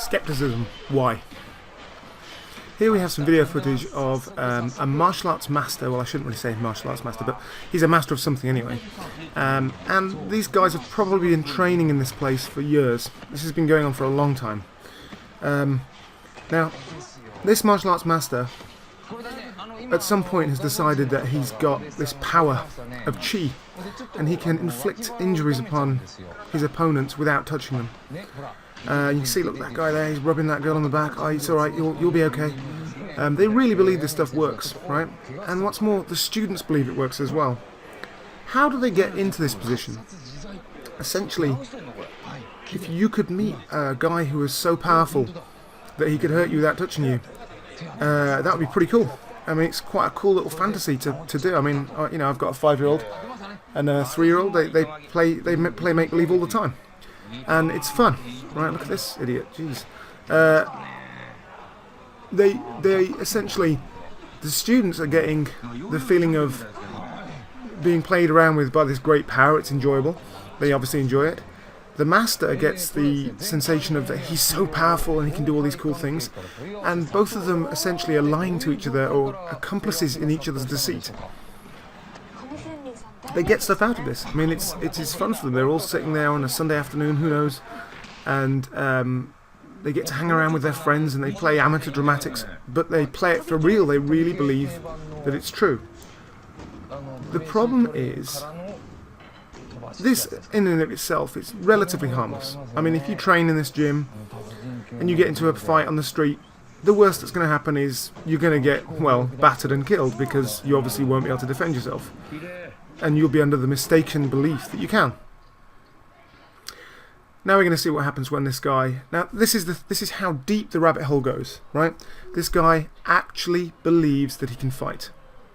Skepticism. Why? Here we have some video footage of a martial arts master. Well, I shouldn't really say martial arts master, but he's a master of something anyway. And these guys have probably been training in this place for years. This has been going on for a long time. Now, this martial arts master at some point has decided that he's got this power of chi, and he can inflict injuries upon his opponents without touching them. You can see, look, that guy there, he's rubbing that girl on the back. Oh, it's alright, you'll be okay. They really believe this stuff works, right? And what's more, the students believe it works as well. How do they get into this position? Essentially, if you could meet a guy who was so powerful that he could hurt you without touching you, that would be pretty cool. I mean, it's quite a cool little fantasy to do. I mean, you know, I've got a 5-year-old and a 3-year-old. They play make-believe all the time. And it's fun, right? Look at this idiot, jeez. They essentially, the students are getting the feeling of being played around with by this great power. It's enjoyable. They obviously enjoy it. The master gets the sensation of that he's so powerful and he can do all these cool things. And both of them essentially are lying to each other or accomplices in each other's deceit. They get stuff out of this. I mean, it's fun for them. They're all sitting there on a Sunday afternoon, who knows, and they get to hang around with their friends and they play amateur dramatics, but they play it for real. They really believe that it's true. The problem is, this in and of itself is relatively harmless. I mean, if you train in this gym and you get into a fight on the street, the worst that's going to happen is you're going to get, well, battered and killed because you obviously won't be able to defend yourself. And you'll be under the mistaken belief that you can. Now we're going to see what happens when this guy... Now this is how deep the rabbit hole goes, right? This guy actually believes that he can fight.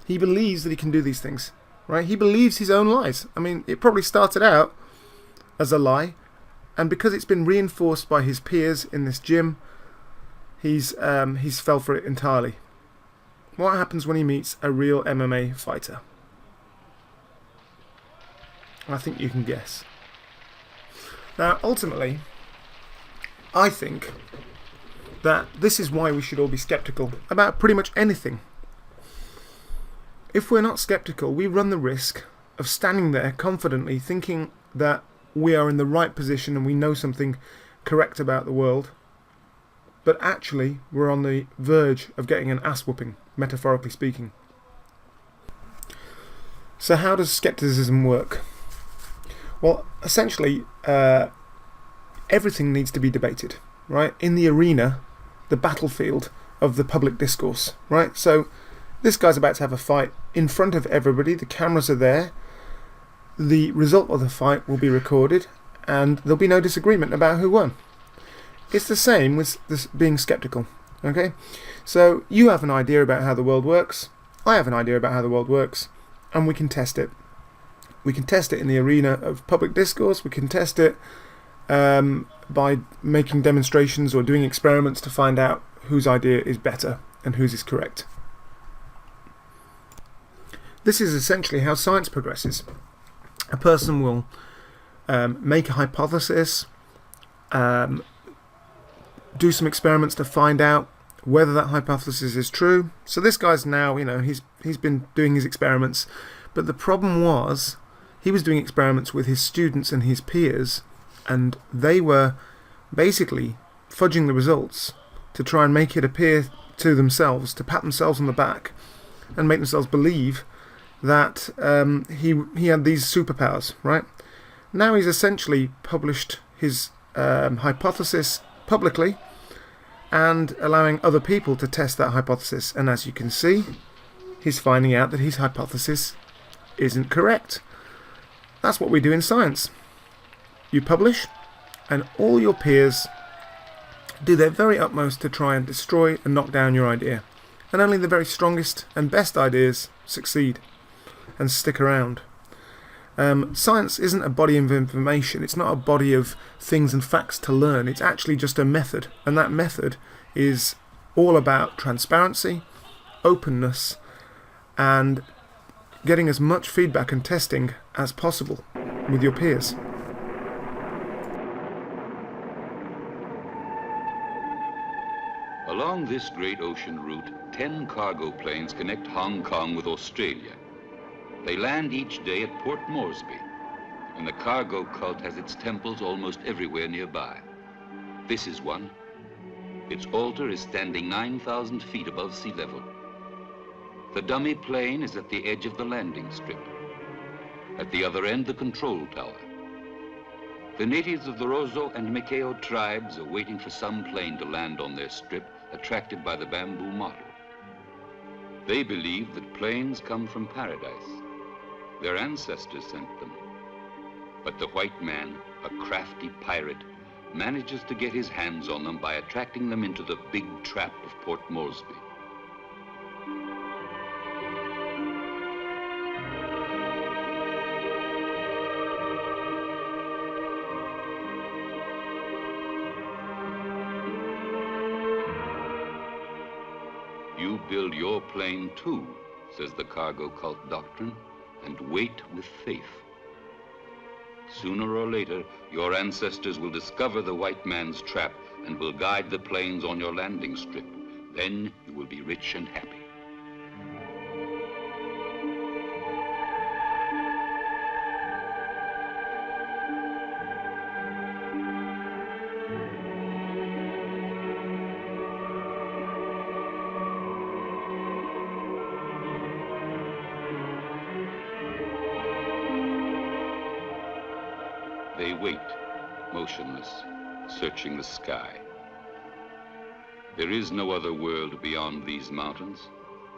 He believes that he can do these things, right? He believes his own lies. I mean, it probably started out as a lie, and because it's been reinforced by his peers in this gym, he's fell for it entirely. What happens when he meets a real MMA fighter? I think you can guess. Now, ultimately, I think that this is why we should all be skeptical about pretty much anything. If we're not skeptical, we run the risk of standing there confidently thinking that we are in the right position and we know something correct about the world, but actually we're on the verge of getting an ass whooping, metaphorically speaking. So how does skepticism work? Well, essentially, everything needs to be debated, right? In the arena, the battlefield of the public discourse, right? So, this guy's about to have a fight in front of everybody. The cameras are there. The result of the fight will be recorded, and there'll be no disagreement about who won. It's the same with this being skeptical, okay? So, you have an idea about how the world works. I have an idea about how the world works, and we can test it. We can test it in the arena of public discourse. We can test it by making demonstrations or doing experiments to find out whose idea is better and whose is correct. This is essentially how science progresses. A person will make a hypothesis, do some experiments to find out whether that hypothesis is true. So this guy's now, you know, he's been doing his experiments, but the problem was, he was doing experiments with his students and his peers, and they were basically fudging the results to try and make it appear to themselves, to pat themselves on the back and make themselves believe that he had these superpowers, right? Now he's essentially published his hypothesis publicly and allowing other people to test that hypothesis, and as you can see, he's finding out that his hypothesis isn't correct. That's what we do in science. You publish, and all your peers do their very utmost to try and destroy and knock down your idea. And only the very strongest and best ideas succeed and stick around. Science isn't a body of information. It's not a body of things and facts to learn. It's actually just a method. And that method is all about transparency, openness, and getting as much feedback and testing as possible with your peers. Along this great ocean route, 10 cargo planes connect Hong Kong with Australia. They land each day at Port Moresby, and the cargo cult has its temples almost everywhere nearby. This is one. Its altar is standing 9,000 feet above sea level. The dummy plane is at the edge of the landing strip. At the other end, the control tower. The natives of the Rozo and Mikeo tribes are waiting for some plane to land on their strip, attracted by the bamboo model. They believe that planes come from paradise. Their ancestors sent them. But the white man, a crafty pirate, manages to get his hands on them by attracting them into the big trap of Port Moresby. You build your plane too, says the cargo cult doctrine, and wait with faith. Sooner or later, your ancestors will discover the white man's trap and will guide the planes on your landing strip. Then you will be rich and happy. They wait, motionless, searching the sky. There is no other world beyond these mountains,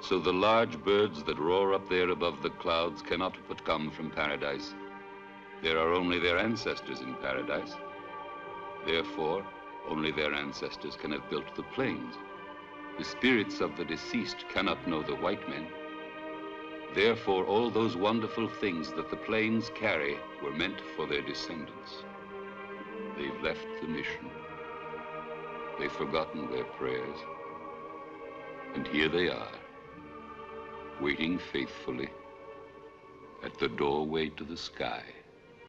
so the large birds that roar up there above the clouds cannot but come from paradise. There are only their ancestors in paradise. Therefore, only their ancestors can have built the planes. The spirits of the deceased cannot know the white men. Therefore, all those wonderful things that the planes carry were meant for their descendants. They've left the mission. They've forgotten their prayers. And here they are, waiting faithfully at the doorway to the sky.